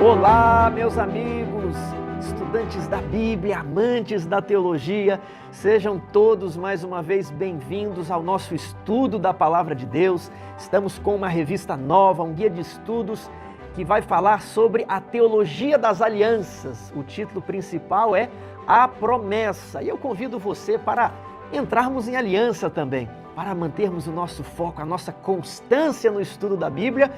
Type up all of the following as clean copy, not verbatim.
Olá, meus amigos, estudantes da Bíblia, amantes da teologia, sejam todos mais uma vez bem-vindos ao nosso estudo da Palavra de Deus. Estamos com uma revista nova, um guia de estudos que vai falar sobre a teologia das alianças. O título principal é A Promessa. E eu convido você para entrarmos em aliança também, para mantermos o nosso foco, a nossa constância no estudo da Bíblia,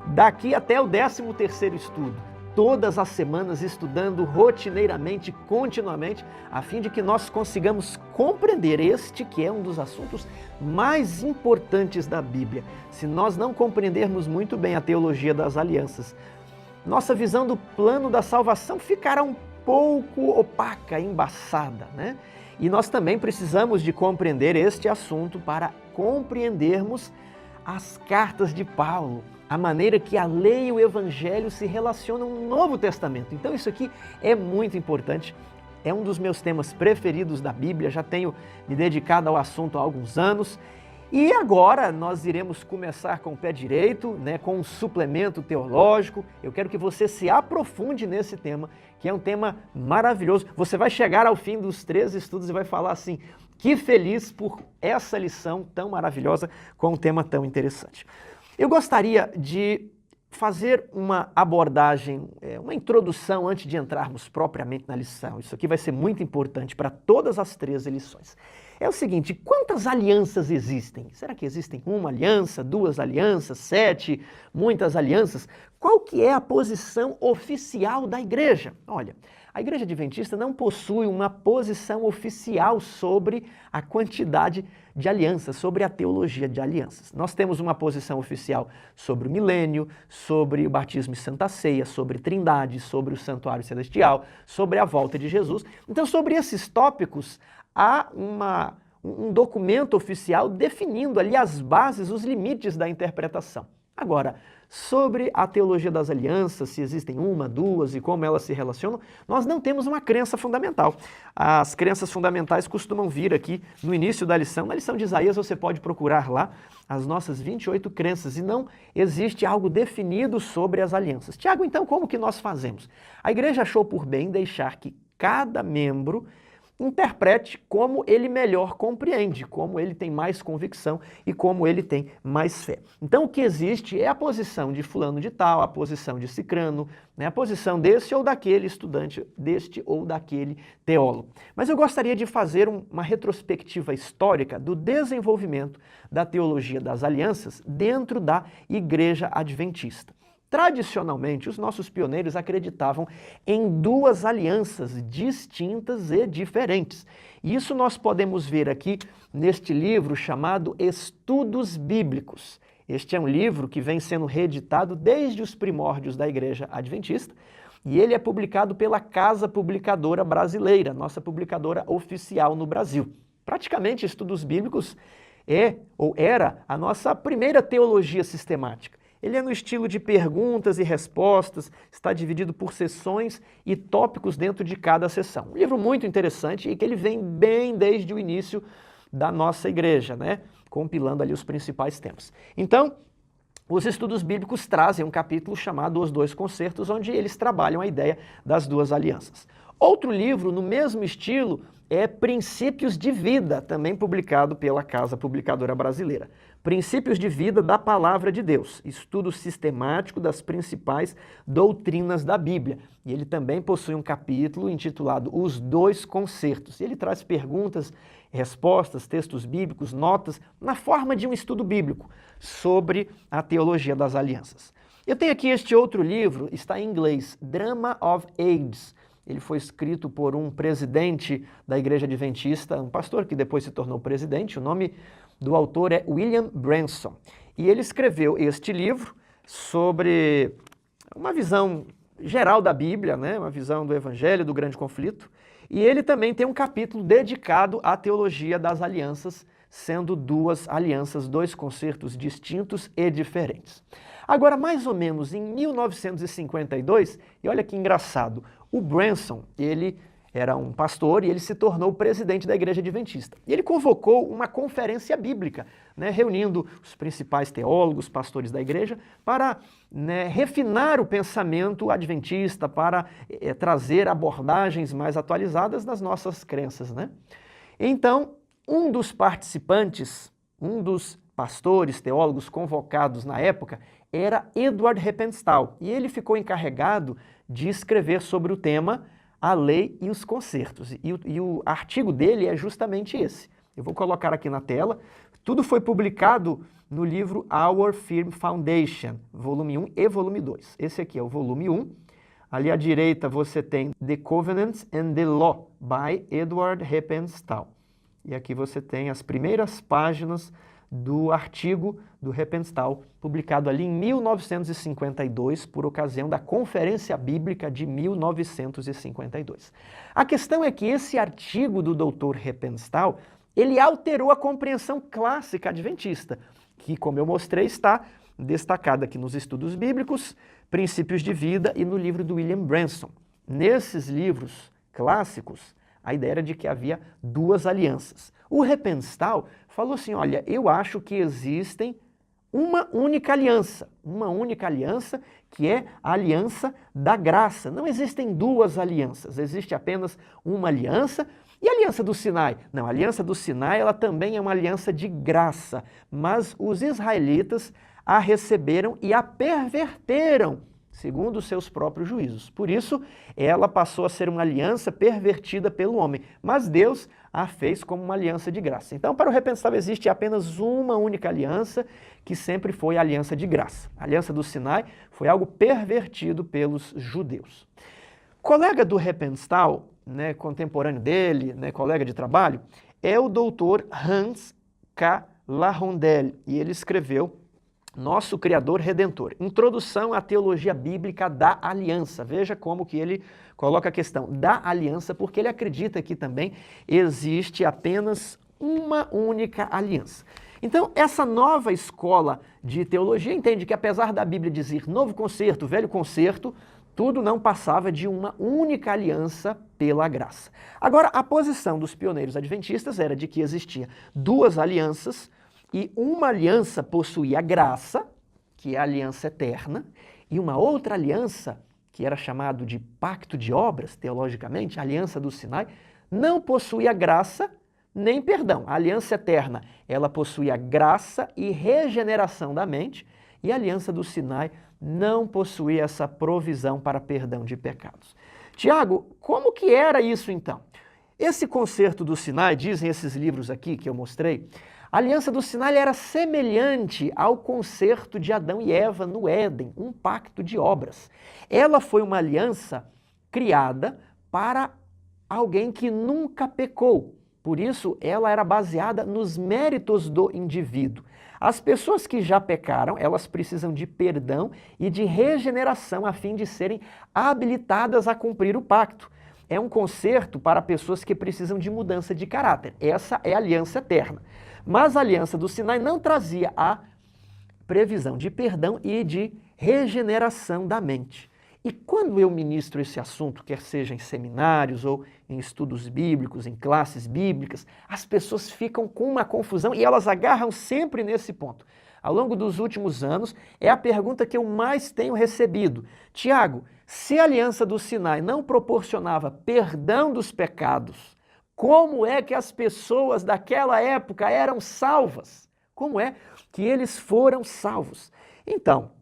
daqui até o 13º estudo. Todas as semanas estudando rotineiramente, continuamente, a fim de que nós consigamos compreender este que é um dos assuntos mais importantes da Bíblia. Se nós não compreendermos muito bem a teologia das alianças, nossa visão do plano da salvação ficará um pouco opaca, embaçada, né? E nós também precisamos de compreender este assunto para compreendermos as cartas de Paulo, a maneira que a lei e o evangelho se relacionam no Novo Testamento. Então isso aqui é muito importante, é um dos meus temas preferidos da Bíblia, já tenho me dedicado ao assunto há alguns anos. E agora nós iremos começar com o pé direito, com um suplemento teológico. Eu quero que você se aprofunde nesse tema, que é um tema maravilhoso. Você vai chegar ao fim dos 3 estudos e vai falar assim, que feliz por essa lição tão maravilhosa com um tema tão interessante. Eu gostaria de fazer uma abordagem, uma introdução antes de entrarmos propriamente na lição. Isso aqui vai ser muito importante para todas as 3 lições. É o seguinte, quantas alianças existem? Será que existem 1 aliança, 2 alianças, 7, muitas alianças? Qual que é a posição oficial da igreja? Olha, a Igreja Adventista não possui uma posição oficial sobre a quantidade de alianças, sobre a teologia de alianças. Nós temos uma posição oficial sobre o milênio, sobre o batismo e Santa Ceia, sobre Trindade, sobre o santuário celestial, sobre a volta de Jesus. Então, sobre esses tópicos, há um documento oficial definindo ali as bases, os limites da interpretação. Agora, sobre a teologia das alianças, se existem 1, 2 e como elas se relacionam, nós não temos uma crença fundamental. As crenças fundamentais costumam vir aqui no início da lição. Na lição de Isaías você pode procurar lá as nossas 28 crenças e não existe algo definido sobre as alianças. Tiago, então como que nós fazemos? A igreja achou por bem deixar que cada membro interprete como ele melhor compreende, como ele tem mais convicção e como ele tem mais fé. Então o que existe é a posição de fulano de tal, a posição de cicrano, a posição desse ou daquele estudante, deste ou daquele teólogo. Mas eu gostaria de fazer uma retrospectiva histórica do desenvolvimento da teologia das alianças dentro da Igreja Adventista. Tradicionalmente, os nossos pioneiros acreditavam em 2 alianças distintas e diferentes. E isso nós podemos ver aqui neste livro chamado Estudos Bíblicos. Este é um livro que vem sendo reeditado desde os primórdios da Igreja Adventista e ele é publicado pela Casa Publicadora Brasileira, nossa publicadora oficial no Brasil. Praticamente, Estudos Bíblicos era a nossa primeira teologia sistemática. Ele é no estilo de perguntas e respostas, está dividido por sessões e tópicos dentro de cada sessão. Um livro muito interessante e que ele vem bem desde o início da nossa igreja, compilando ali os principais temas. Então, os estudos bíblicos trazem um capítulo chamado Os 2 Concertos, onde eles trabalham a ideia das 2 alianças. Outro livro no mesmo estilo é Princípios de Vida, também publicado pela Casa Publicadora Brasileira. Princípios de Vida da Palavra de Deus, estudo sistemático das principais doutrinas da Bíblia. E ele também possui um capítulo intitulado Os 2 Concertos. E ele traz perguntas, respostas, textos bíblicos, notas, na forma de um estudo bíblico sobre a teologia das alianças. Eu tenho aqui este outro livro, está em inglês, Drama of Ages. Ele foi escrito por um presidente da Igreja Adventista, um pastor que depois se tornou presidente. O nome do autor é William Branson. E ele escreveu este livro sobre uma visão geral da Bíblia, uma visão do Evangelho, do grande conflito. E ele também tem um capítulo dedicado à teologia das alianças, sendo 2 alianças, 2 concertos distintos e diferentes. Agora, mais ou menos em 1952, e olha que engraçado, o Branson, ele era um pastor e ele se tornou presidente da Igreja Adventista. E ele convocou uma conferência bíblica, né, reunindo os principais teólogos, pastores da igreja, para, né, refinar o pensamento adventista, para trazer abordagens mais atualizadas das nossas crenças, né? Então, um dos participantes, um dos pastores, teólogos convocados na época, era Edward Heppenstall, e ele ficou encarregado de escrever sobre o tema A Lei e os Concertos. E o artigo dele é justamente esse. Eu vou colocar aqui na tela. Tudo foi publicado no livro Our Firm Foundation, volume 1 e volume 2. Esse aqui é o volume 1. Ali à direita você tem The Covenants and the Law, by Edward Heppenstall. E aqui você tem as primeiras páginas do artigo do Heppenstall, publicado ali em 1952, por ocasião da Conferência Bíblica de 1952. A questão é que esse artigo do Dr. Heppenstall, ele alterou a compreensão clássica adventista, que, como eu mostrei, está destacada aqui nos Estudos Bíblicos, Princípios de Vida e no livro do William Branson. Nesses livros clássicos, a ideia era de que havia duas alianças. O Heppenstall falou assim, olha, eu acho que existem uma única aliança que é a aliança da graça. Não existem duas alianças, existe apenas uma aliança. E a aliança do Sinai? Não, a aliança do Sinai ela também é uma aliança de graça, mas os israelitas a receberam e a perverteram, segundo os seus próprios juízos. Por isso, ela passou a ser uma aliança pervertida pelo homem, mas Deus a fez como uma aliança de graça. Então, para o Heppenstall, existe apenas uma única aliança, que sempre foi a aliança de graça. A aliança do Sinai foi algo pervertido pelos judeus. Colega do Heppenstall, né, contemporâneo dele, né, colega de trabalho, é o doutor Hans K. LaRondelle, e ele escreveu Nosso Criador Redentor, Introdução à Teologia Bíblica da Aliança. Veja como que ele coloca a questão da aliança, porque ele acredita que também existe apenas uma única aliança. Então, essa nova escola de teologia entende que, apesar da Bíblia dizer novo concerto, velho concerto, tudo não passava de uma única aliança pela graça. Agora, a posição dos pioneiros adventistas era de que existia duas alianças, e uma aliança possuía a graça, que é a aliança eterna, e uma outra aliança, que era chamado de pacto de obras, teologicamente, a aliança do Sinai, não possuía graça nem perdão. A aliança eterna, ela possuía graça e regeneração da mente, e a aliança do Sinai não possuía essa provisão para perdão de pecados. Tiago, como que era isso então? Esse concerto do Sinai, dizem esses livros aqui que eu mostrei, a aliança do Sinai era semelhante ao concerto de Adão e Eva no Éden, um pacto de obras. Ela foi uma aliança criada para alguém que nunca pecou. Por isso, ela era baseada nos méritos do indivíduo. As pessoas que já pecaram, elas precisam de perdão e de regeneração a fim de serem habilitadas a cumprir o pacto. É um concerto para pessoas que precisam de mudança de caráter. Essa é a aliança eterna. Mas a aliança do Sinai não trazia a previsão de perdão e de regeneração da mente. E quando eu ministro esse assunto, quer seja em seminários ou em estudos bíblicos, em classes bíblicas, as pessoas ficam com uma confusão e elas agarram sempre nesse ponto. Ao longo dos últimos anos, é a pergunta que eu mais tenho recebido. Tiago, se a aliança do Sinai não proporcionava perdão dos pecados, como é que as pessoas daquela época eram salvas? Como é que eles foram salvos? Então,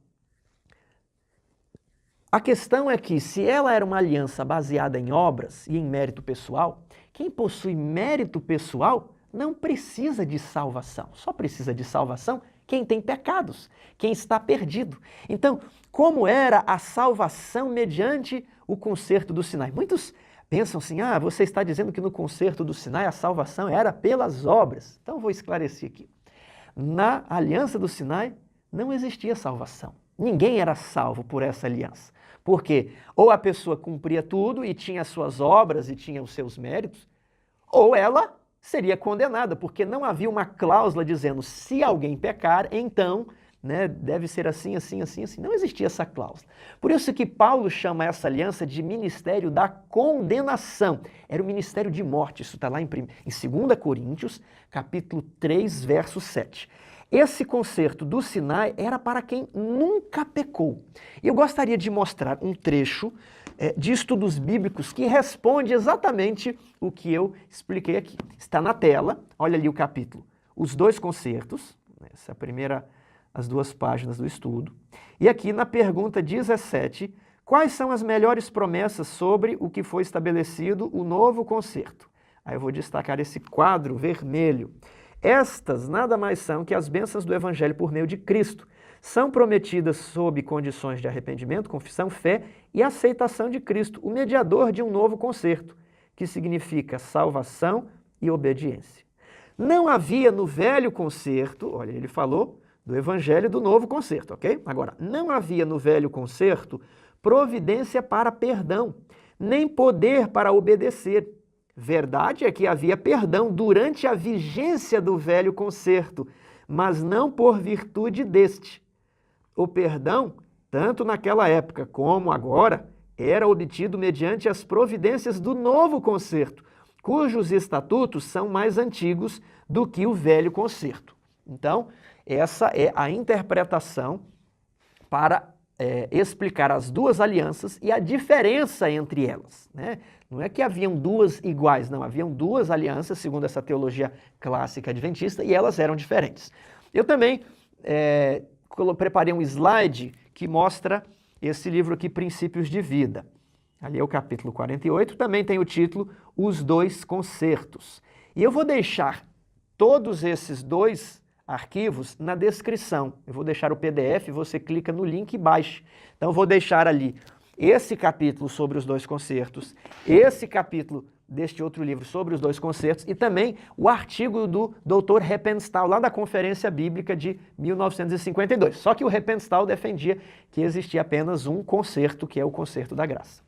a questão é que se ela era uma aliança baseada em obras e em mérito pessoal, quem possui mérito pessoal não precisa de salvação. Só precisa de salvação quem tem pecados, quem está perdido. Então, como era a salvação mediante o concerto do Sinai? Muitos pensam assim, você está dizendo que no concerto do Sinai a salvação era pelas obras. Então vou esclarecer aqui. Na aliança do Sinai não existia salvação. Ninguém era salvo por essa aliança. Porque ou a pessoa cumpria tudo e tinha as suas obras e tinha os seus méritos, ou ela seria condenada, porque não havia uma cláusula dizendo se alguém pecar, então né? Deve ser assim, assim, assim, assim. Não existia essa cláusula. Por isso que Paulo chama essa aliança de ministério da condenação. Era o ministério de morte. Isso está lá em 2 Coríntios, capítulo 3, verso 7. Esse concerto do Sinai era para quem nunca pecou. Eu gostaria de mostrar um trecho de estudos bíblicos que responde exatamente o que eu expliquei aqui. Está na tela, olha ali o capítulo. Os dois concertos, essa é a primeira, as 2 páginas do estudo. E aqui na pergunta 17, quais são as melhores promessas sobre o que foi estabelecido o novo concerto? Aí eu vou destacar esse quadro vermelho. Estas nada mais são que as bênçãos do Evangelho por meio de Cristo. São prometidas sob condições de arrependimento, confissão, fé e aceitação de Cristo, o mediador de um novo concerto, que significa salvação e obediência. Não havia no velho concerto, olha, ele falou do Evangelho do novo concerto, ok? Agora, não havia no velho concerto providência para perdão, nem poder para obedecer. Verdade é que havia perdão durante a vigência do velho concerto, mas não por virtude deste. O perdão, tanto naquela época como agora, era obtido mediante as providências do novo concerto, cujos estatutos são mais antigos do que o velho concerto. Então, essa é a interpretação para explicar as 2 alianças e a diferença entre elas, né? Não é que haviam 2 iguais, não. Haviam 2 alianças, segundo essa teologia clássica adventista, e elas eram diferentes. Eu também preparei um slide que mostra esse livro aqui, Princípios de Vida. Ali é o capítulo 48, também tem o título Os Dois Concertos. E eu vou deixar todos esses 2 arquivos na descrição. Eu vou deixar o PDF, você clica no link e baixa. Então eu vou deixar ali esse capítulo sobre os 2 concertos, esse capítulo deste outro livro sobre os 2 concertos e também o artigo do Dr. Heppenstall, lá da Conferência Bíblica de 1952. Só que o Heppenstall defendia que existia apenas um concerto, que é o Concerto da Graça.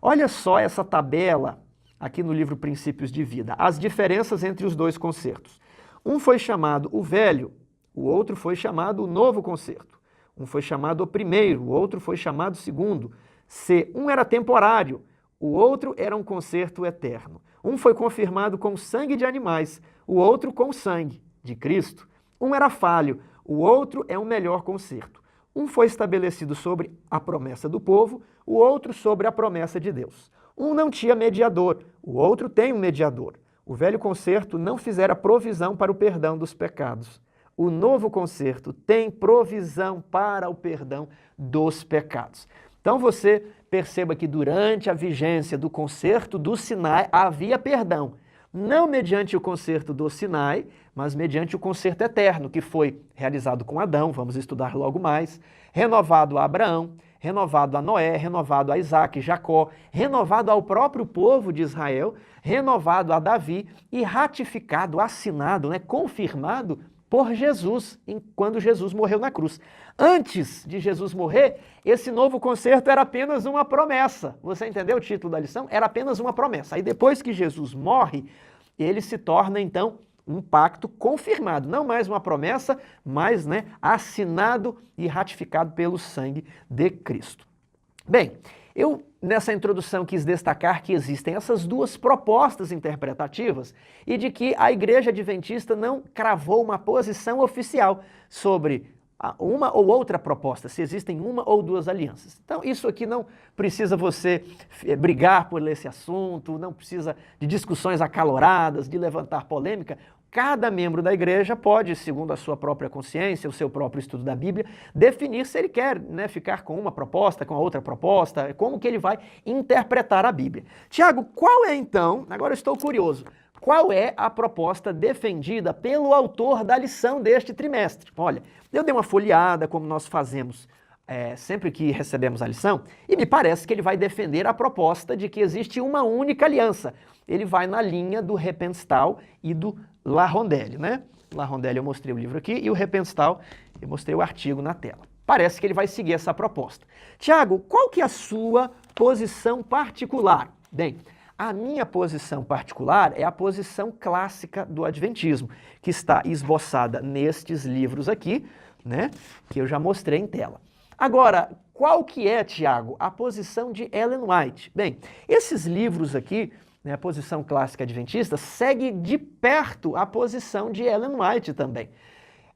Olha só essa tabela aqui no livro Princípios de Vida, as diferenças entre os 2 concertos. Um foi chamado o Velho, o outro foi chamado o Novo Concerto. Um foi chamado o primeiro, o outro foi chamado o segundo. Um era temporário, o outro era um concerto eterno. Um foi confirmado com sangue de animais, o outro com sangue de Cristo. Um era falho, o outro é um melhor concerto. Um foi estabelecido sobre a promessa do povo, o outro sobre a promessa de Deus. Um não tinha mediador, o outro tem um mediador. O velho concerto não fizera provisão para o perdão dos pecados. O novo concerto tem provisão para o perdão dos pecados. Então você perceba que durante a vigência do concerto do Sinai havia perdão, não mediante o concerto do Sinai, mas mediante o concerto eterno, que foi realizado com Adão, vamos estudar logo mais, renovado a Abraão, renovado a Noé, renovado a Isaac, Jacó, renovado ao próprio povo de Israel, renovado a Davi e ratificado, assinado, confirmado por Jesus, quando Jesus morreu na cruz. Antes de Jesus morrer, esse novo concerto era apenas uma promessa. Você entendeu o título da lição? Era apenas uma promessa. Aí depois que Jesus morre, ele se torna então um pacto confirmado. Não mais uma promessa, mas assinado e ratificado pelo sangue de Cristo. Bem, eu nessa introdução quis destacar que existem essas 2 propostas interpretativas e de que a Igreja Adventista não cravou uma posição oficial sobre uma ou outra proposta, se existem uma ou 2 alianças. Então isso aqui não precisa você brigar por esse assunto, não precisa de discussões acaloradas, de levantar polêmica. Cada membro da igreja pode, segundo a sua própria consciência, o seu próprio estudo da Bíblia, definir se ele quer ficar com uma proposta, com a outra proposta, como que ele vai interpretar a Bíblia. Tiago, qual é então, agora eu estou curioso, qual é a proposta defendida pelo autor da lição deste trimestre? Olha, eu dei uma folheada, como nós fazemos sempre que recebemos a lição, e me parece que ele vai defender a proposta de que existe uma única aliança. Ele vai na linha do Heppenstall e do La Rondelli, La Rondelli eu mostrei o livro aqui e o Heppenstall eu mostrei o artigo na tela. Parece que ele vai seguir essa proposta. Tiago, qual que é a sua posição particular? Bem, a minha posição particular é a posição clássica do Adventismo, que está esboçada nestes livros aqui, né? Que eu já mostrei em tela. Agora, qual que é, Tiago, a posição de Ellen White? Bem, esses livros aqui, né, a posição clássica adventista, segue de perto a posição de Ellen White também.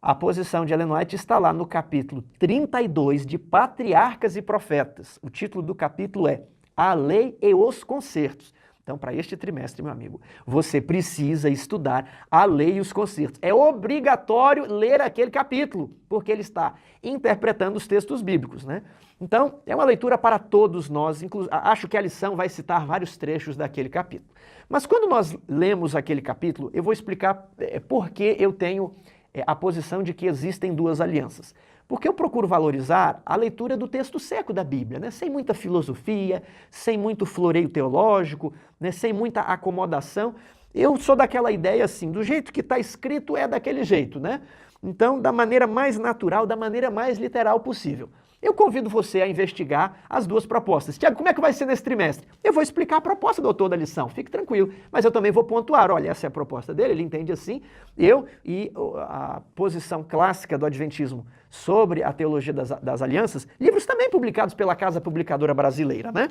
A posição de Ellen White está lá no capítulo 32 de Patriarcas e Profetas. O título do capítulo é A Lei e os Concertos. Então, para este trimestre, meu amigo, você precisa estudar a lei e os concertos. É obrigatório ler aquele capítulo, porque ele está interpretando os textos bíblicos, né? Então, é uma leitura para todos nós. Acho que a lição vai citar vários trechos daquele capítulo. Mas quando nós lemos aquele capítulo, eu vou explicar por que eu tenho a posição de que existem duas alianças. Porque eu procuro valorizar a leitura do texto seco da Bíblia, né? Sem muita filosofia, sem muito floreio teológico, né? Sem muita acomodação. Eu sou daquela ideia assim, do jeito que está escrito é daquele jeito, né? Então, da maneira mais natural, da maneira mais literal possível. Eu convido você a investigar as duas propostas. Tiago, como é que vai ser nesse trimestre? Eu vou explicar a proposta do autor da lição, fique tranquilo. Mas eu também vou pontuar, olha, essa é a proposta dele, ele entende assim. Eu e a posição clássica do Adventismo sobre a teologia das alianças, livros também publicados pela Casa Publicadora Brasileira, né?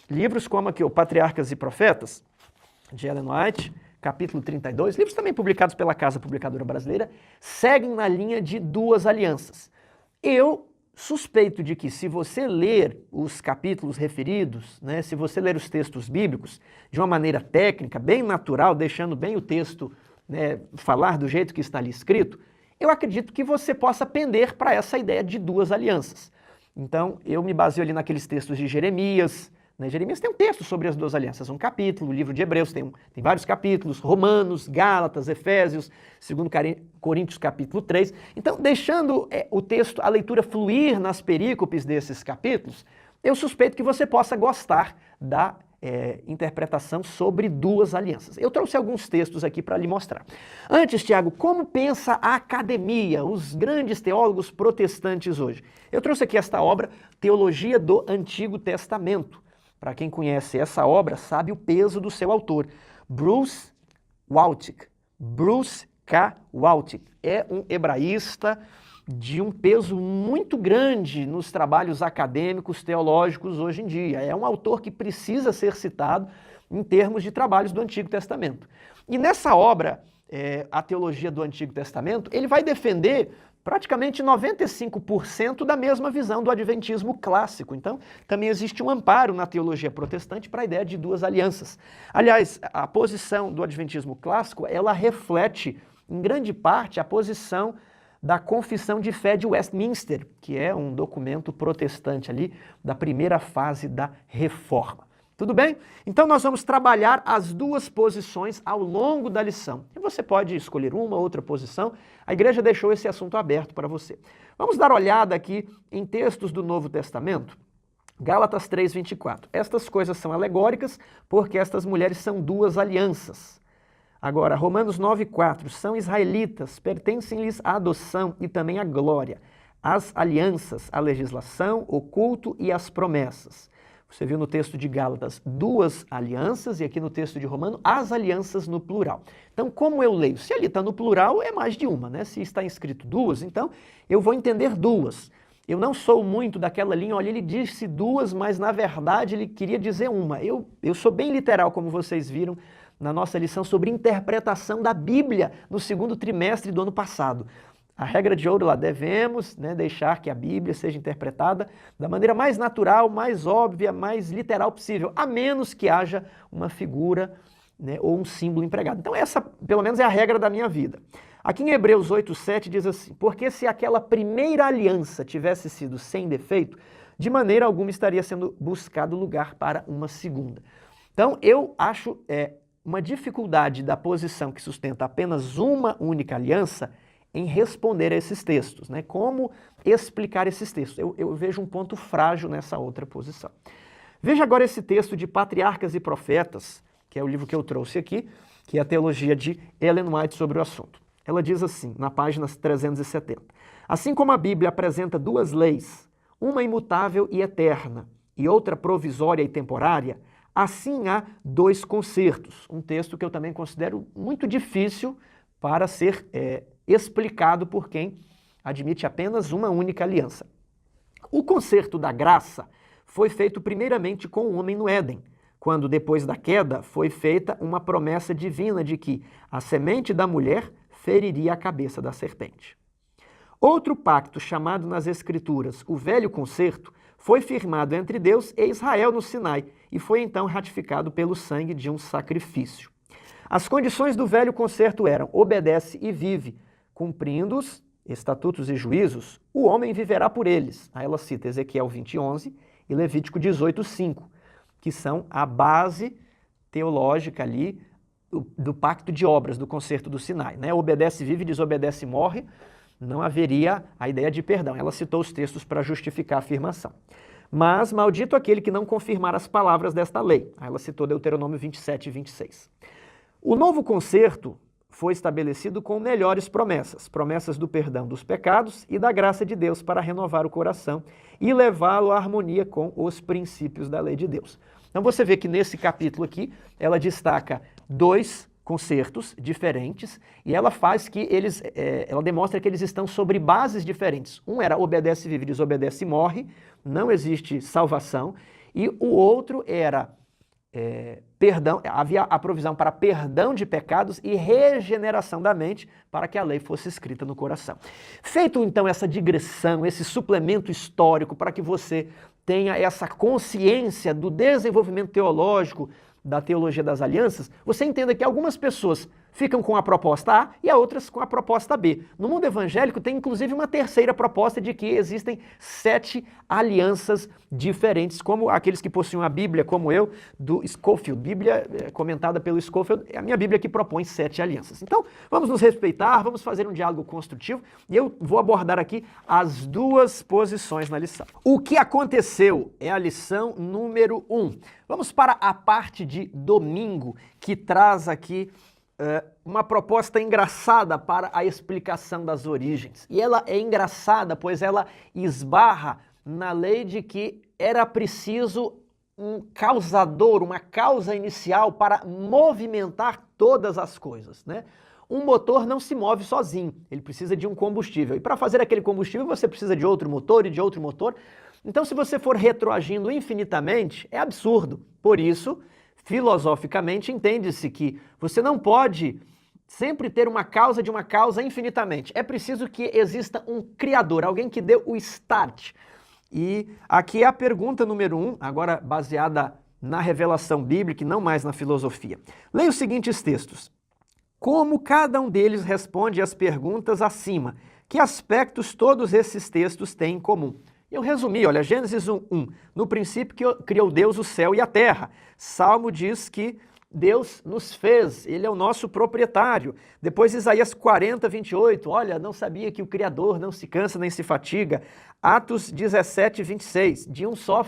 Livros como aqui, o Patriarcas e Profetas, de Ellen White, capítulo 32, livros também publicados pela Casa Publicadora Brasileira, seguem na linha de duas alianças. Eu suspeito de que se você ler os capítulos referidos, né, se você ler os textos bíblicos de uma maneira técnica, bem natural, deixando bem o texto, né, falar do jeito que está ali escrito, eu acredito que você possa pender para essa ideia de duas alianças. Então, eu me baseio ali naqueles textos de Jeremias, né? Jeremias tem um texto sobre as duas alianças, um capítulo, o livro de Hebreus tem vários capítulos, Romanos, Gálatas, Efésios, 2 Coríntios capítulo 3. Então, deixando o texto, a leitura fluir nas perícopes desses capítulos, eu suspeito que você possa gostar da interpretação sobre duas alianças. Eu trouxe alguns textos aqui para lhe mostrar. Antes, Tiago, como pensa a academia, os grandes teólogos protestantes hoje? Eu trouxe aqui esta obra, Teologia do Antigo Testamento. Para quem conhece essa obra, sabe o peso do seu autor, Bruce Waltke. Bruce K. Waltke é um hebraísta de um peso muito grande nos trabalhos acadêmicos, teológicos hoje em dia. É um autor que precisa ser citado em termos de trabalhos do Antigo Testamento. E nessa obra, A Teologia do Antigo Testamento, ele vai defender praticamente 95% da mesma visão do adventismo clássico. Então, também existe um amparo na teologia protestante para a ideia de duas alianças. Aliás, a posição do adventismo clássico, ela reflete, em grande parte, a posição da Confissão de Fé de Westminster, que é um documento protestante ali da primeira fase da Reforma. Tudo bem? Então nós vamos trabalhar as duas posições ao longo da lição. E você pode escolher uma ou outra posição. A igreja deixou esse assunto aberto para você. Vamos dar uma olhada aqui em textos do Novo Testamento. Gálatas 3:24. Estas coisas são alegóricas porque estas mulheres são duas alianças. Agora, Romanos 9:4. São israelitas, pertencem-lhes a adoção e também a glória, as alianças, a legislação, o culto e as promessas. Você viu no texto de Gálatas duas alianças e aqui no texto de Romano as alianças no plural. Então, como eu leio? Se ali está no plural, é mais de uma, né? Se está escrito duas, então eu vou entender duas. Eu não sou muito daquela linha, olha, ele disse duas, mas na verdade ele queria dizer uma. Eu sou bem literal, como vocês viram na nossa lição sobre interpretação da Bíblia no segundo trimestre do ano passado. A regra de ouro lá, devemos, né, deixar que a Bíblia seja interpretada da maneira mais natural, mais óbvia, mais literal possível, a menos que haja uma figura, né, ou um símbolo empregado. Então essa, pelo menos, é a regra da minha vida. Aqui em Hebreus 8:7 diz assim, porque se aquela primeira aliança tivesse sido sem defeito, de maneira alguma estaria sendo buscado lugar para uma segunda. Então eu acho uma dificuldade da posição que sustenta apenas uma única aliança em responder a esses textos, né? Como explicar esses textos? Eu vejo um ponto frágil nessa outra posição. Veja agora esse texto de Patriarcas e Profetas, que é o livro que eu trouxe aqui, que é a teologia de Ellen White sobre o assunto. Ela diz assim, na página 370. Assim como a Bíblia apresenta duas leis, uma imutável e eterna, e outra provisória e temporária, assim há dois concertos. Um texto que eu também considero muito difícil para ser explicado por quem admite apenas uma única aliança. O concerto da graça foi feito primeiramente com o homem no Éden, quando depois da queda foi feita uma promessa divina de que a semente da mulher feriria a cabeça da serpente. Outro pacto chamado nas Escrituras o Velho Concerto foi firmado entre Deus e Israel no Sinai e foi então ratificado pelo sangue de um sacrifício. As condições do Velho Concerto eram: obedece e vive, cumprindo os estatutos e juízos, o homem viverá por eles. Aí ela cita Ezequiel 20:11 e Levítico 18:5, que são a base teológica ali do pacto de obras, do concerto do Sinai, né? Obedece, vive, desobedece, morre. Não haveria a ideia de perdão. Ela citou os textos para justificar a afirmação. Mas maldito aquele que não confirmar as palavras desta lei. Aí ela citou Deuteronômio 27 e 26. O novo concerto foi estabelecido com melhores promessas. Promessas do perdão dos pecados e da graça de Deus para renovar o coração e levá-lo à harmonia com os princípios da lei de Deus. Então você vê que nesse capítulo aqui, ela destaca dois concertos diferentes e ela faz que ela demonstra que eles estão sobre bases diferentes. Um era obedece, vive, desobedece, morre, não existe salvação, e o outro era perdão, havia a provisão para perdão de pecados e regeneração da mente para que a lei fosse escrita no coração. Feito então essa digressão, esse suplemento histórico para que você tenha essa consciência do desenvolvimento teológico da teologia das alianças, você entenda que algumas pessoas ficam com a proposta A e outras com a proposta B. No mundo evangélico tem inclusive uma terceira proposta de que existem 7 alianças diferentes, como aqueles que possuem a Bíblia, como eu, do Scofield. Bíblia comentada pelo Scofield, é a minha Bíblia que propõe 7 alianças. Então, vamos nos respeitar, vamos fazer um diálogo construtivo e eu vou abordar aqui as duas posições na lição. O que aconteceu é a lição número 1. Vamos para a parte de domingo, que traz aqui uma proposta engraçada para a explicação das origens. E ela é engraçada, pois ela esbarra na lei de que era preciso um causador, uma causa inicial para movimentar todas as coisas, né? Um motor não se move sozinho, ele precisa de um combustível. E para fazer aquele combustível você precisa de outro motor e de outro motor. Então, se você for retroagindo infinitamente, é absurdo. Por isso, filosoficamente, entende-se que você não pode sempre ter uma causa de uma causa infinitamente. É preciso que exista um criador, alguém que dê o start. E aqui é a pergunta número 1, agora baseada na revelação bíblica e não mais na filosofia. Leia os seguintes textos. Como cada um deles responde às perguntas acima? Que aspectos todos esses textos têm em comum? Eu resumi, olha, Gênesis 1:1. No princípio criou Deus o céu e a terra. Salmo diz que Deus nos fez, Ele é o nosso proprietário. Depois Isaías 40:28, olha, não sabia que o Criador não se cansa nem se fatiga. Atos 17:26, de um só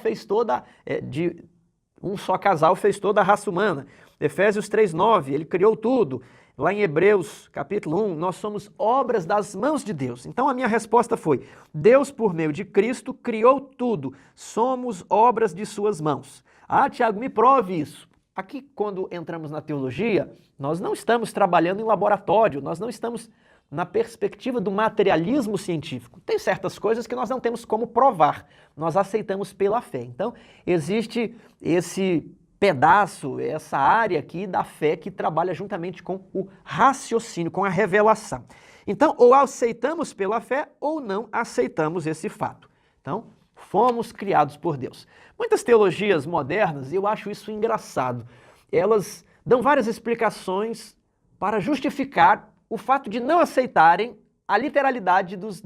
casal fez toda a raça humana. Efésios 3:9, Ele criou tudo. Lá em Hebreus, capítulo 1, nós somos obras das mãos de Deus. Então a minha resposta foi: Deus, por meio de Cristo, criou tudo. Somos obras de suas mãos. Ah, Tiago, me prove isso. Aqui, quando entramos na teologia, nós não estamos trabalhando em laboratório, nós não estamos na perspectiva do materialismo científico. Tem certas coisas que nós não temos como provar, nós aceitamos pela fé. Então, existe esse pedaço, essa área aqui da fé que trabalha juntamente com o raciocínio, com a revelação. Então, ou aceitamos pela fé ou não aceitamos esse fato. Então, fomos criados por Deus. Muitas teologias modernas, e eu acho isso engraçado, elas dão várias explicações para justificar o fato de não aceitarem a literalidade dos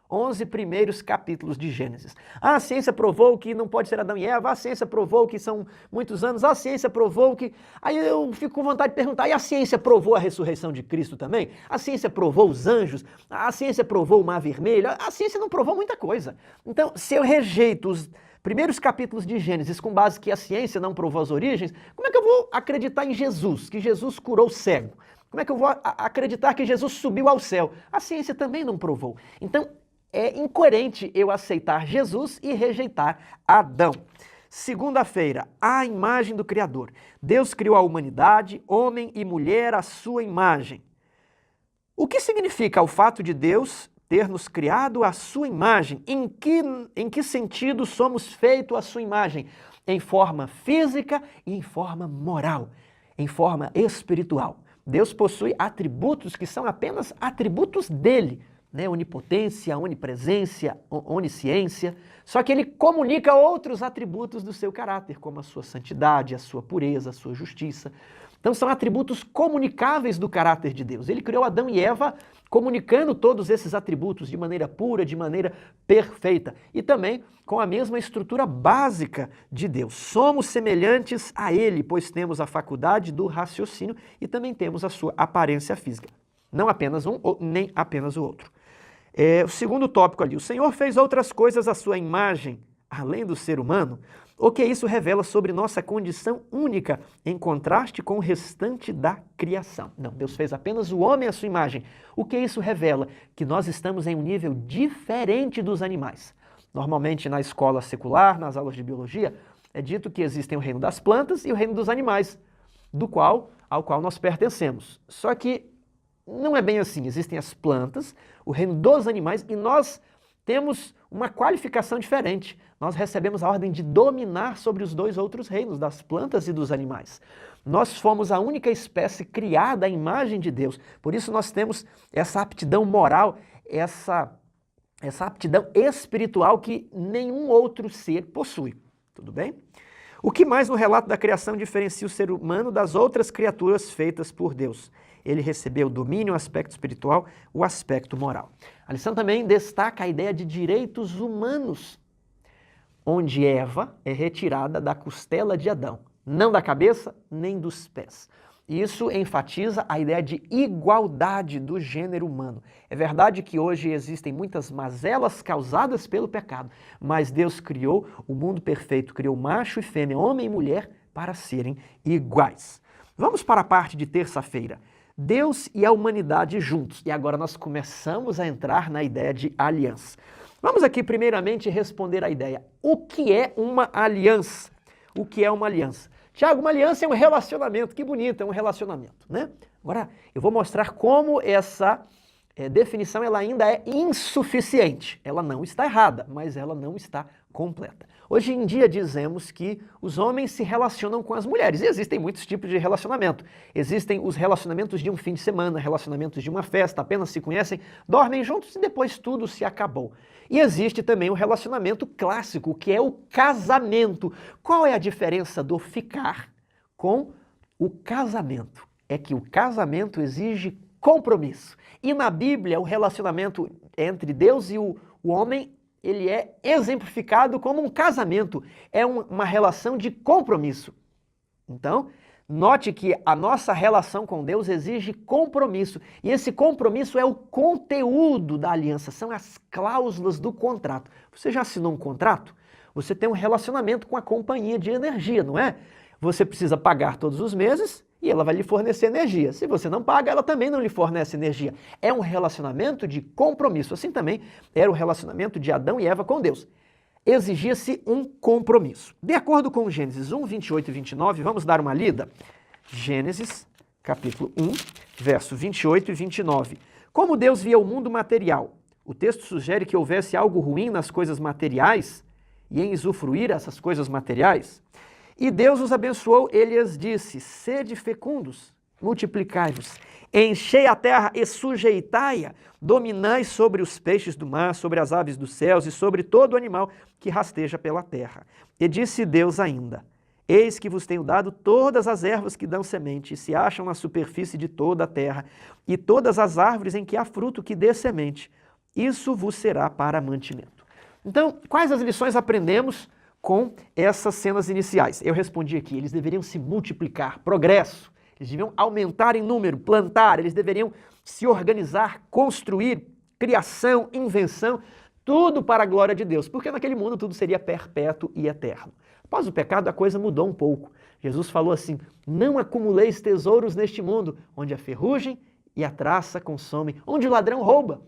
11 primeiros capítulos de Gênesis. A ciência provou que não pode ser Adão e Eva, a ciência provou que são muitos anos, a ciência provou que... Aí eu fico com vontade de perguntar, e a ciência provou a ressurreição de Cristo também? A ciência provou os anjos? A ciência provou o Mar Vermelho? A ciência não provou muita coisa. Então, se eu rejeito os primeiros capítulos de Gênesis com base que a ciência não provou as origens, como é que eu vou acreditar em Jesus, que Jesus curou o cego? Como é que eu vou acreditar que Jesus subiu ao céu? A ciência também não provou. Então, é incoerente eu aceitar Jesus e rejeitar Adão. Segunda-feira, a imagem do Criador. Deus criou a humanidade, homem e mulher à sua imagem. O que significa o fato de Deus ter nos criado à sua imagem. Em que sentido somos feitos à sua imagem? Em forma física e em forma moral, em forma espiritual. Deus possui atributos que são apenas atributos dele, né? Onipotência, onipresença, onisciência. Só que ele comunica outros atributos do seu caráter, como a sua santidade, a sua pureza, a sua justiça. Então são atributos comunicáveis do caráter de Deus. Ele criou Adão e Eva comunicando todos esses atributos de maneira pura, de maneira perfeita. E também com a mesma estrutura básica de Deus. Somos semelhantes a Ele, pois temos a faculdade do raciocínio e também temos a sua aparência física. Não apenas um, nem apenas o outro. O segundo tópico ali, o Senhor fez outras coisas à sua imagem, além do ser humano. O que isso revela sobre nossa condição única, em contraste com o restante da criação? Não, Deus fez apenas o homem à sua imagem. O que isso revela? Que nós estamos em um nível diferente dos animais. Normalmente na escola secular, nas aulas de biologia, é dito que existem o reino das plantas e o reino dos animais, ao qual nós pertencemos. Só que não é bem assim. Existem as plantas, o reino dos animais, e nós temos uma qualificação diferente. Nós recebemos a ordem de dominar sobre os dois outros reinos, das plantas e dos animais. Nós fomos a única espécie criada à imagem de Deus. Por isso nós temos essa aptidão moral, essa aptidão espiritual que nenhum outro ser possui. Tudo bem? O que mais no relato da criação diferencia o ser humano das outras criaturas feitas por Deus? Ele recebeu o domínio, o aspecto espiritual, o aspecto moral. A lição também destaca a ideia de direitos humanos, onde Eva é retirada da costela de Adão, não da cabeça nem dos pés. Isso enfatiza a ideia de igualdade do gênero humano. É verdade que hoje existem muitas mazelas causadas pelo pecado, mas Deus criou o mundo perfeito, criou macho e fêmea, homem e mulher, para serem iguais. Vamos para a parte de terça-feira. Deus e a humanidade juntos. E agora nós começamos a entrar na ideia de aliança. Vamos aqui primeiramente responder a ideia. O que é uma aliança? O que é uma aliança? Tiago, uma aliança é um relacionamento. Que bonito, é um relacionamento, né? Agora, eu vou mostrar como essa definição ela ainda é insuficiente. Ela não está errada, mas ela não está completa. Hoje em dia dizemos que os homens se relacionam com as mulheres, e existem muitos tipos de relacionamento. Existem os relacionamentos de um fim de semana, relacionamentos de uma festa, apenas se conhecem, dormem juntos e depois tudo se acabou. E existe também o relacionamento clássico, que é o casamento. Qual é a diferença do ficar com o casamento? É que o casamento exige compromisso. E na Bíblia, o relacionamento entre Deus e o homem, ele é exemplificado como um casamento. É uma relação de compromisso. Então, note que a nossa relação com Deus exige compromisso. E esse compromisso é o conteúdo da aliança, são as cláusulas do contrato. Você já assinou um contrato? Você tem um relacionamento com a companhia de energia, não é? Você precisa pagar todos os meses e ela vai lhe fornecer energia. Se você não paga, ela também não lhe fornece energia. É um relacionamento de compromisso. Assim também era o relacionamento de Adão e Eva com Deus. Exigia-se um compromisso. De acordo com Gênesis 1, 28 e 29, vamos dar uma lida? Gênesis, capítulo 1, verso 28 e 29. Como Deus via o mundo material, o texto sugere que houvesse algo ruim nas coisas materiais e em usufruir essas coisas materiais. E Deus os abençoou, ele lhes disse, sede fecundos, multiplicai-vos, enchei a terra e sujeitai-a, dominai sobre os peixes do mar, sobre as aves dos céus e sobre todo animal que rasteja pela terra. E disse Deus ainda, eis que vos tenho dado todas as ervas que dão semente e se acham na superfície de toda a terra, e todas as árvores em que há fruto que dê semente. Isso vos será para mantimento. Então, quais as lições aprendemos com essas cenas iniciais? Eu respondi aqui, eles deveriam se multiplicar, progresso, eles deviam aumentar em número, plantar, eles deveriam se organizar, construir, criação, invenção, tudo para a glória de Deus, porque naquele mundo tudo seria perpétuo e eterno. Após o pecado, a coisa mudou um pouco. Jesus falou assim, não acumuleis tesouros neste mundo, onde a ferrugem e a traça consomem, onde o ladrão rouba.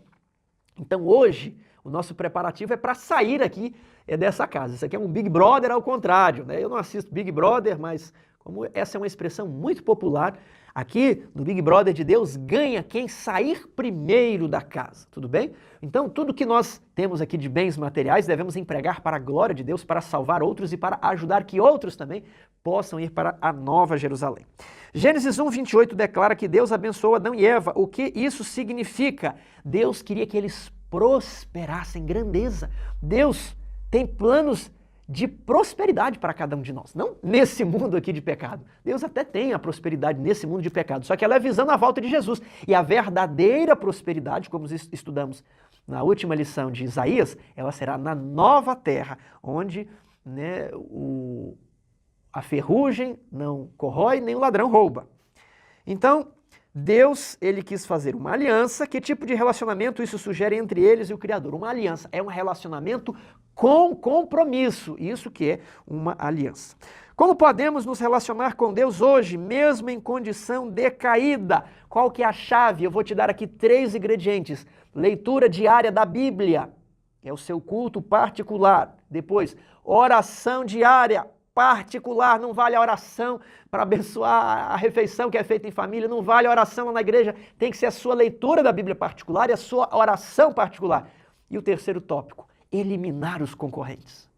Então hoje, o nosso preparativo é para sair aqui dessa casa. Isso aqui é um Big Brother ao contrário, né? Eu não assisto Big Brother, mas Como essa é uma expressão muito popular, aqui no Big Brother de Deus, ganha quem sair primeiro da casa, tudo bem? Então, tudo que nós temos aqui de bens materiais devemos empregar para a glória de Deus, para salvar outros e para ajudar que outros também possam ir para a Nova Jerusalém. Gênesis 1:28 declara que Deus abençoou Adão e Eva. O que isso significa? Deus queria que eles prosperassem, grandeza. Deus tem planos de prosperidade para cada um de nós, não nesse mundo aqui de pecado. Deus até tem a prosperidade nesse mundo de pecado, só que ela é visando a volta de Jesus. E a verdadeira prosperidade, como estudamos na última lição de Isaías, ela será na nova terra, onde a ferrugem não corrói, nem o ladrão rouba. Então, Deus, ele quis fazer uma aliança. Que tipo de relacionamento isso sugere entre eles e o Criador? Uma aliança é um relacionamento com compromisso, isso que é uma aliança. Como podemos nos relacionar com Deus hoje, mesmo em condição decaída? Qual que é a chave? Eu vou te dar aqui 3 ingredientes. Leitura diária da Bíblia, é o seu culto particular. Depois, oração diária particular, não vale a oração para abençoar a refeição que é feita em família, não vale a oração lá na igreja, tem que ser a sua leitura da Bíblia particular e a sua oração particular. E o terceiro tópico, eliminar os concorrentes.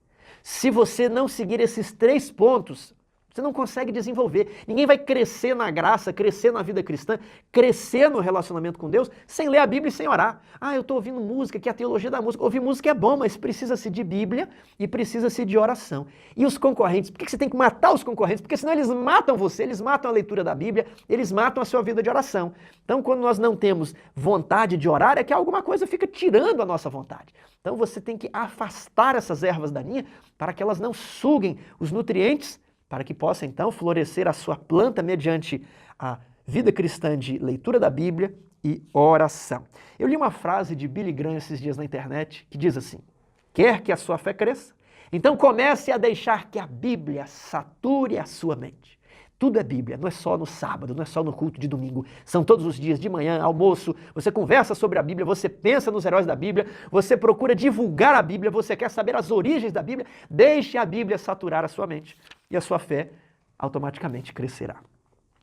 Se você não seguir esses 3 pontos, você não consegue desenvolver. Ninguém vai crescer na graça, crescer na vida cristã, crescer no relacionamento com Deus, sem ler a Bíblia e sem orar. Ah, eu estou ouvindo música, que é a teologia da música. Ouvir música é bom, mas precisa-se de Bíblia e precisa-se de oração. E os concorrentes? Por que você tem que matar os concorrentes? Porque senão eles matam você, eles matam a leitura da Bíblia, eles matam a sua vida de oração. Então, quando nós não temos vontade de orar, é que alguma coisa fica tirando a nossa vontade. Então, você tem que afastar essas ervas daninhas para que elas não suguem os nutrientes, para que possa então florescer a sua planta mediante a vida cristã de leitura da Bíblia e oração. Eu li uma frase de Billy Graham esses dias na internet que diz assim: quer que a sua fé cresça? Então comece a deixar que a Bíblia sature a sua mente. Tudo é Bíblia, não é só no sábado, não é só no culto de domingo, são todos os dias, de manhã, almoço, você conversa sobre a Bíblia, você pensa nos heróis da Bíblia, você procura divulgar a Bíblia, você quer saber as origens da Bíblia, deixe a Bíblia saturar a sua mente e a sua fé automaticamente crescerá.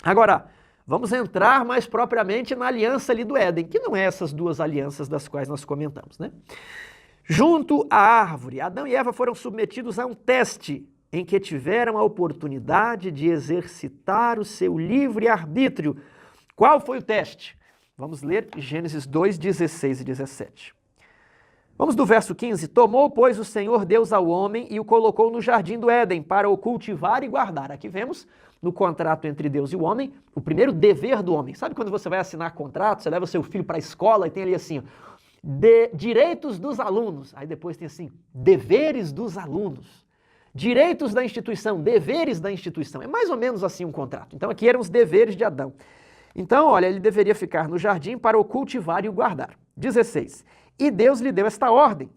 Agora, vamos entrar mais propriamente na aliança ali do Éden, que não é essas 2 alianças das quais nós comentamos, né? Junto à árvore, Adão e Eva foram submetidos a um teste em que tiveram a oportunidade de exercitar o seu livre-arbítrio. Qual foi o teste? Vamos ler Gênesis 2, 16 e 17. Vamos do verso 15. Tomou, pois, o Senhor Deus ao homem e o colocou no jardim do Éden para o cultivar e guardar. Aqui vemos, no contrato entre Deus e o homem, o primeiro dever do homem. Sabe quando você vai assinar contrato, você leva seu filho para a escola e tem ali assim, direitos dos alunos. Aí depois tem assim, deveres dos alunos. Direitos da instituição, deveres da instituição. É mais ou menos assim um contrato. Então aqui eram os deveres de Adão. Então, olha, ele deveria ficar no jardim para o cultivar e o guardar. 16. E Deus lhe deu esta ordem: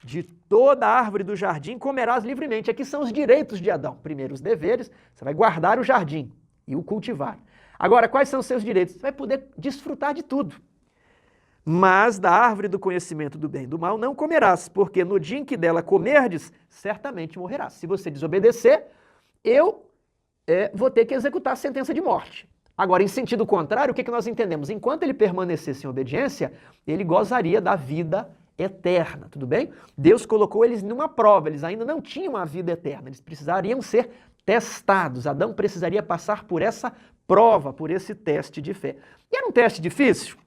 de toda árvore do jardim comerás livremente. Aqui são os direitos de Adão. Primeiro os deveres, você vai guardar o jardim e o cultivar. Agora, quais são os seus direitos? Você vai poder desfrutar de tudo. Mas da árvore do conhecimento do bem e do mal não comerás, porque no dia em que dela comerdes, certamente morrerás. Se você desobedecer, eu vou ter que executar a sentença de morte. Agora, em sentido contrário, o que nós entendemos? Enquanto ele permanecesse em obediência, ele gozaria da vida eterna, tudo bem? Deus colocou eles numa prova, eles ainda não tinham a vida eterna, eles precisariam ser testados. Adão precisaria passar por essa prova, por esse teste de fé. E era um teste difícil?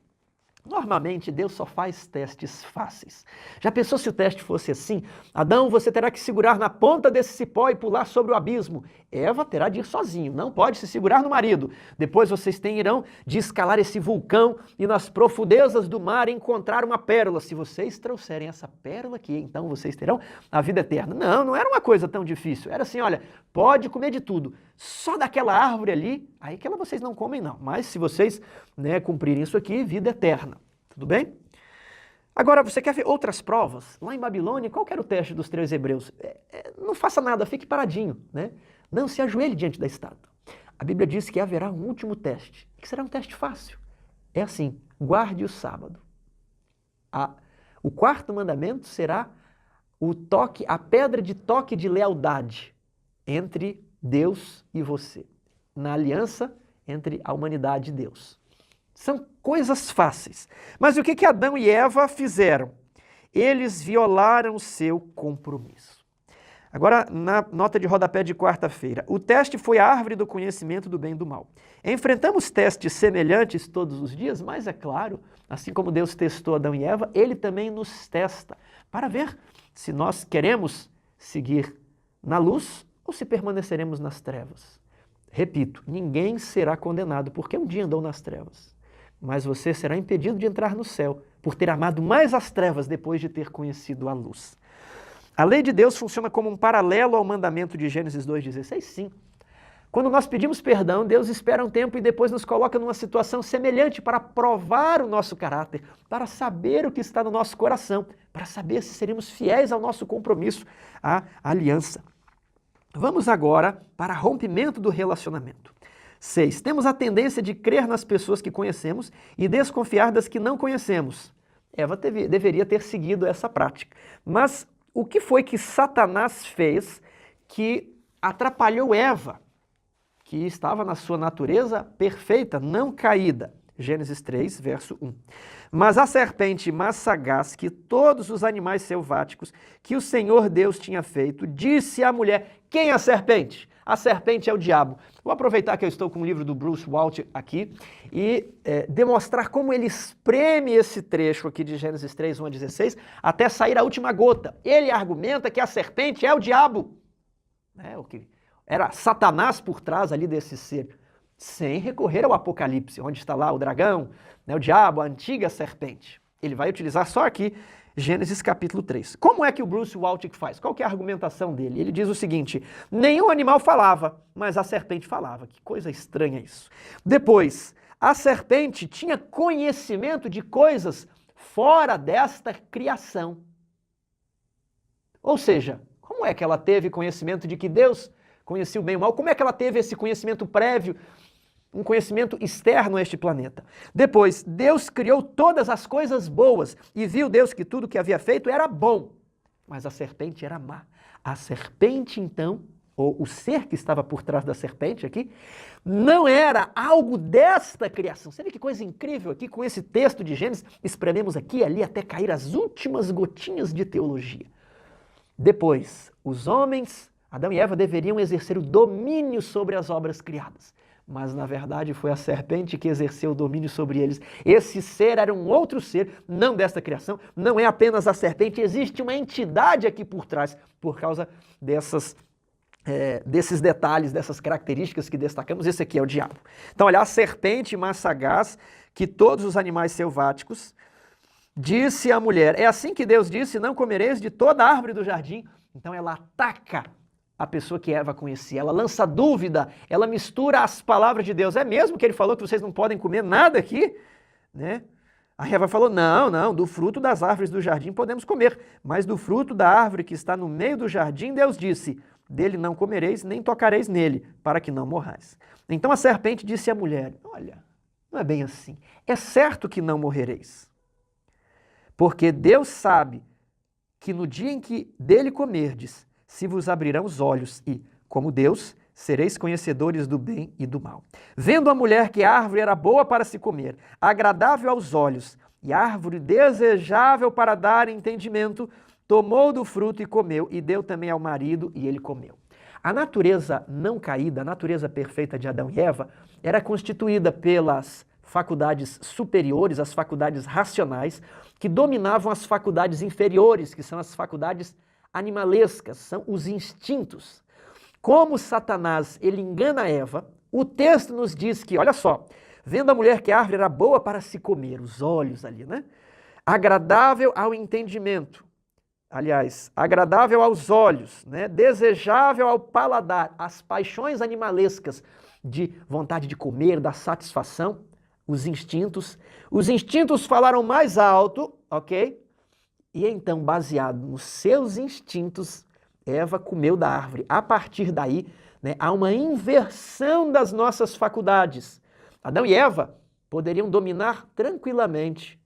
Normalmente, Deus só faz testes fáceis. Já pensou se o teste fosse assim? Adão, você terá que segurar na ponta desse cipó e pular sobre o abismo. Eva terá de ir sozinho, não pode se segurar no marido. Depois vocês irão de escalar esse vulcão e nas profundezas do mar encontrar uma pérola. Se vocês trouxerem essa pérola aqui, então vocês terão a vida eterna. Não, não era uma coisa tão difícil. Era assim, olha, pode comer de tudo. Só daquela árvore ali, aí aquela vocês não comem não. Mas se vocês cumprirem isso aqui, vida eterna. Tudo bem? Agora, você quer ver outras provas? Lá em Babilônia, qual que era o teste dos 3 hebreus? Não faça nada, fique paradinho, né? Não se ajoelhe diante da estátua. A Bíblia diz que haverá um último teste, que será um teste fácil. É assim, guarde o sábado. O 4º mandamento será a pedra de toque de lealdade entre Deus e você. na aliança entre a humanidade e Deus. São coisas fáceis. Mas o que Adão e Eva fizeram? Eles violaram o seu compromisso. Agora, na nota de rodapé de quarta-feira, o teste foi a árvore do conhecimento do bem e do mal. Enfrentamos testes semelhantes todos os dias, mas é claro, assim como Deus testou Adão e Eva, Ele também nos testa para ver se nós queremos seguir na luz ou se permaneceremos nas trevas. Repito, ninguém será condenado porque um dia andou nas trevas, mas você será impedido de entrar no céu por ter amado mais as trevas depois de ter conhecido a luz. A lei de Deus funciona como um paralelo ao mandamento de Gênesis 2,16? Sim. Quando nós pedimos perdão, Deus espera um tempo e depois nos coloca numa situação semelhante para provar o nosso caráter, para saber o que está no nosso coração, para saber se seremos fiéis ao nosso compromisso, à aliança. Vamos agora para rompimento do relacionamento. 6. Temos a tendência de crer nas pessoas que conhecemos e desconfiar das que não conhecemos. Eva deveria ter seguido essa prática. Mas o que foi que Satanás fez que atrapalhou Eva, que estava na sua natureza perfeita, não caída? Gênesis 3, verso 1. Mas a serpente mais sagaz que todos os animais selváticos que o Senhor Deus tinha feito, disse à mulher: quem é a serpente? A serpente é o diabo. Vou aproveitar que eu estou com o livro do Bruce Waltke aqui e demonstrar como ele espreme esse trecho aqui de Gênesis 3, 1 a 16, até sair a última gota. Ele argumenta que a serpente é o diabo. O que era Satanás por trás ali desse ser, sem recorrer ao Apocalipse, onde está lá o dragão, o diabo, a antiga serpente. Ele vai utilizar só aqui Gênesis capítulo 3. Como é que o Bruce Waltke faz? Qual que é a argumentação dele? Ele diz o seguinte: nenhum animal falava, mas a serpente falava. Que coisa estranha isso. Depois, a serpente tinha conhecimento de coisas fora desta criação. Ou seja, como é que ela teve conhecimento de que Deus conhecia o bem e o mal? Como é que ela teve esse conhecimento prévio, um conhecimento externo a este planeta? Depois, Deus criou todas as coisas boas e viu Deus que tudo que havia feito era bom, mas a serpente era má. A serpente, então, ou o ser que estava por trás da serpente aqui, não era algo desta criação. Você vê que coisa incrível aqui, com esse texto de Gênesis, esprememos aqui e ali até cair as últimas gotinhas de teologia. Depois, os homens, Adão e Eva, deveriam exercer o domínio sobre as obras criadas. Mas, na verdade, foi a serpente que exerceu o domínio sobre eles. Esse ser era um outro ser, não desta criação, não é apenas a serpente, existe uma entidade aqui por trás, por causa desses detalhes, dessas características que destacamos. Esse aqui é o diabo. Então, olha, a serpente mais sagaz que todos os animais selváticos, disse à mulher: é assim que Deus disse, não comereis de toda a árvore do jardim. Então, ela ataca a pessoa que Eva conhecia, ela lança dúvida, ela mistura as palavras de Deus. É mesmo que ele falou que vocês não podem comer nada aqui? A Eva falou: não, do fruto das árvores do jardim podemos comer, mas do fruto da árvore que está no meio do jardim, Deus disse: dele não comereis, nem tocareis nele, para que não morrais. Então a serpente disse à mulher: olha, não é bem assim, é certo que não morrereis, porque Deus sabe que no dia em que dele comerdes, se vos abrirão os olhos e, como Deus, sereis conhecedores do bem e do mal. Vendo a mulher que a árvore era boa para se comer, agradável aos olhos, e árvore desejável para dar entendimento, tomou do fruto e comeu, e deu também ao marido, e ele comeu. A natureza não caída, a natureza perfeita de Adão e Eva, era constituída pelas faculdades superiores, as faculdades racionais, que dominavam as faculdades inferiores, que são as faculdades animalescas, são os instintos. Como Satanás, ele engana Eva, o texto nos diz que, olha só, vendo a mulher que a árvore era boa para se comer, os olhos ali, agradável ao entendimento, aliás, agradável aos olhos, desejável ao paladar, as paixões animalescas de vontade de comer, da satisfação, os instintos falaram mais alto, ok? E então, baseado nos seus instintos, Eva comeu da árvore. A partir daí, há uma inversão das nossas faculdades. Adão e Eva poderiam dominar tranquilamente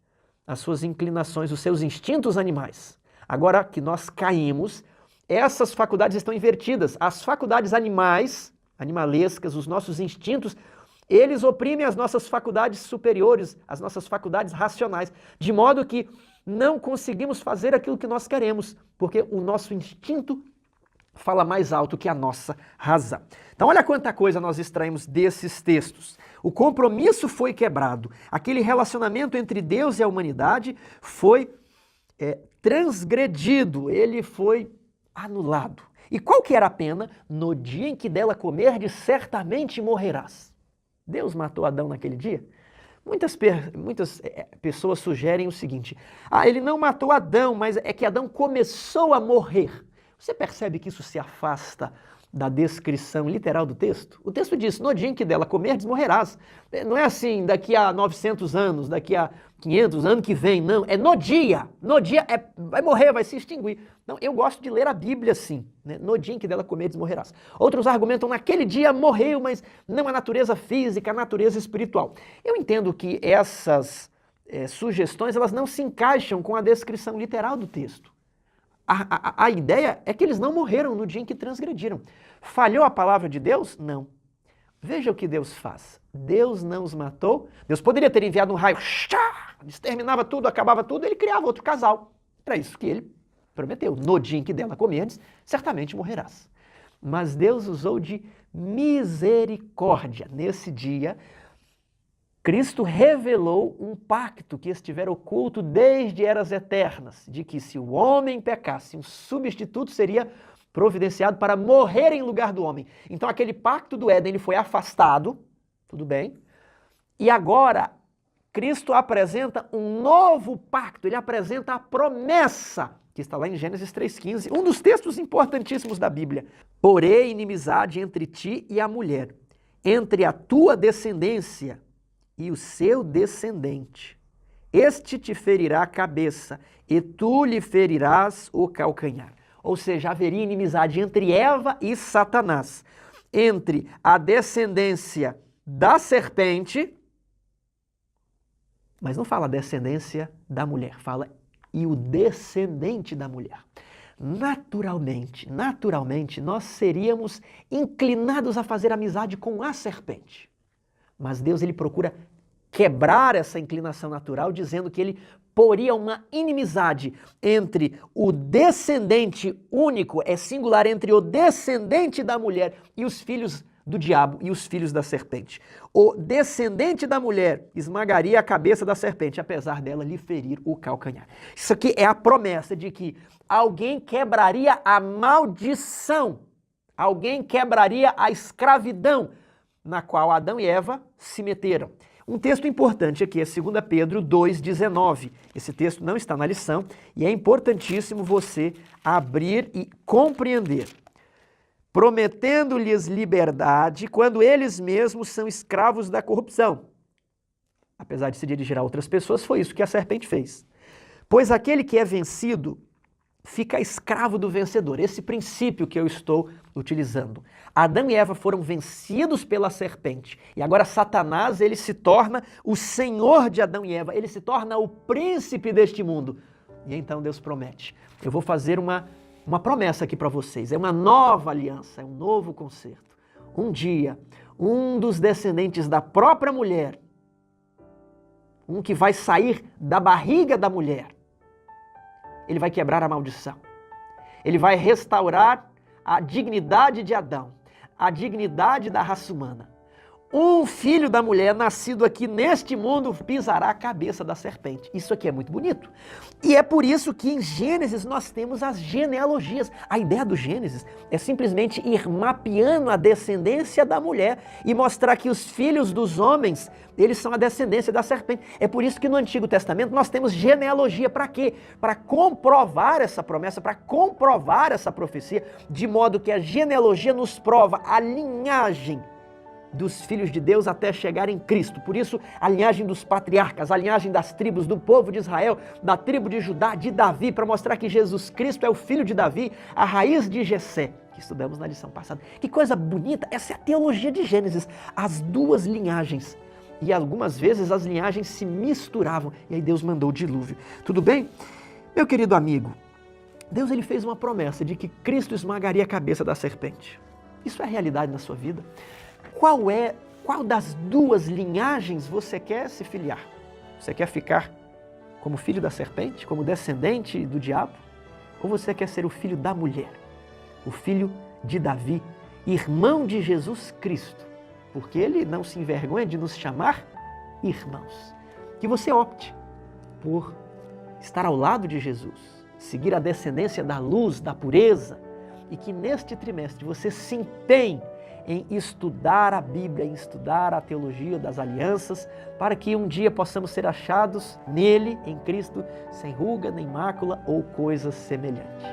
as suas inclinações, os seus instintos animais. Agora que nós caímos, essas faculdades estão invertidas. As faculdades animais, animalescas, os nossos instintos, eles oprimem as nossas faculdades superiores, as nossas faculdades racionais, de modo que não conseguimos fazer aquilo que nós queremos, porque o nosso instinto fala mais alto que a nossa razão. Então olha quanta coisa nós extraímos desses textos. O compromisso foi quebrado, aquele relacionamento entre Deus e a humanidade foi transgredido, ele foi anulado. E qual que era a pena? No dia em que dela comerdes, certamente morrerás. Deus matou Adão naquele dia? Muitas pessoas sugerem o seguinte: ele não matou Adão, mas é que Adão começou a morrer. Você percebe que isso se afasta da descrição literal do texto? O texto diz, no dia em que dela comerdes, morrerás. Não é assim, daqui a 900 anos, daqui a 500, ano que vem, não. É no dia vai morrer, vai se extinguir. Não, eu gosto de ler a Bíblia assim, né? No dia em que dela comerdes, morrerás. Outros argumentam, naquele dia morreu, mas não a natureza física, a natureza espiritual. Eu entendo que essas sugestões, elas não se encaixam com a descrição literal do texto. A ideia é que eles não morreram no dia em que transgrediram. Falhou a palavra de Deus? Não. Veja o que Deus faz. Deus não os matou. Deus poderia ter enviado um raio, exterminava tudo, acabava tudo, ele criava outro casal. Era isso que ele prometeu. No dia em que dela comerdes, certamente morrerás. Mas Deus usou de misericórdia. Nesse dia, Cristo revelou um pacto que estivera oculto desde eras eternas, de que se o homem pecasse, um substituto seria providenciado para morrer em lugar do homem. Então aquele pacto do Éden ele foi afastado, tudo bem, e agora Cristo apresenta um novo pacto, ele apresenta a promessa, que está lá em Gênesis 3,15, um dos textos importantíssimos da Bíblia. Porém, inimizade entre ti e a mulher, entre a tua descendência e o seu descendente. Este te ferirá a cabeça, e tu lhe ferirás o calcanhar. Ou seja, haveria inimizade entre Eva e Satanás, entre a descendência da serpente, mas não fala descendência da mulher, fala e o descendente da mulher. Naturalmente, nós seríamos inclinados a fazer amizade com a serpente. Mas Deus ele procura quebrar essa inclinação natural, dizendo que ele poria uma inimizade entre o descendente único, é singular, entre o descendente da mulher e os filhos do diabo e os filhos da serpente. O descendente da mulher esmagaria a cabeça da serpente, apesar dela lhe ferir o calcanhar. Isso aqui é a promessa de que alguém quebraria a maldição, alguém quebraria a escravidão na qual Adão e Eva se meteram. Um texto importante aqui é 2 Pedro 2,19. Esse texto não está na lição e é importantíssimo você abrir e compreender. Prometendo-lhes liberdade quando eles mesmos são escravos da corrupção. Apesar de se dirigir a outras pessoas, foi isso que a serpente fez. Pois aquele que é vencido fica escravo do vencedor. Esse princípio que eu estou utilizando. Adão e Eva foram vencidos pela serpente. E agora Satanás, ele se torna o senhor de Adão e Eva. Ele se torna o príncipe deste mundo. E então Deus promete. Eu vou fazer uma promessa aqui para vocês. É uma nova aliança, é um novo concerto. Um dia, um dos descendentes da própria mulher, um que vai sair da barriga da mulher, ele vai quebrar a maldição. Ele vai restaurar a dignidade de Adão, a dignidade da raça humana. Um filho da mulher nascido aqui neste mundo pisará a cabeça da serpente. Isso aqui é muito bonito. E é por isso que em Gênesis nós temos as genealogias. A ideia do Gênesis é simplesmente ir mapeando a descendência da mulher e mostrar que os filhos dos homens, eles são a descendência da serpente. É por isso que no Antigo Testamento nós temos genealogia. Para quê? Para comprovar essa promessa, para comprovar essa profecia, de modo que a genealogia nos prova a linhagem dos filhos de Deus até chegar em Cristo. Por isso, a linhagem dos patriarcas, a linhagem das tribos, do povo de Israel, da tribo de Judá, de Davi, para mostrar que Jesus Cristo é o filho de Davi, a raiz de Jessé, que estudamos na lição passada. Que coisa bonita! Essa é a teologia de Gênesis. As duas linhagens. E algumas vezes as linhagens se misturavam. E aí Deus mandou o dilúvio. Tudo bem? Meu querido amigo, Deus ele fez uma promessa de que Cristo esmagaria a cabeça da serpente. Isso é realidade na sua vida? Qual das duas linhagens você quer se filiar? Você quer ficar como filho da serpente, como descendente do diabo? Ou você quer ser o filho da mulher, o filho de Davi, irmão de Jesus Cristo? Porque ele não se envergonha de nos chamar irmãos. Que você opte por estar ao lado de Jesus, seguir a descendência da luz, da pureza, e que neste trimestre você se empenhe em estudar a Bíblia, em estudar a teologia das alianças, para que um dia possamos ser achados nele, em Cristo, sem ruga, nem mácula ou coisa semelhante.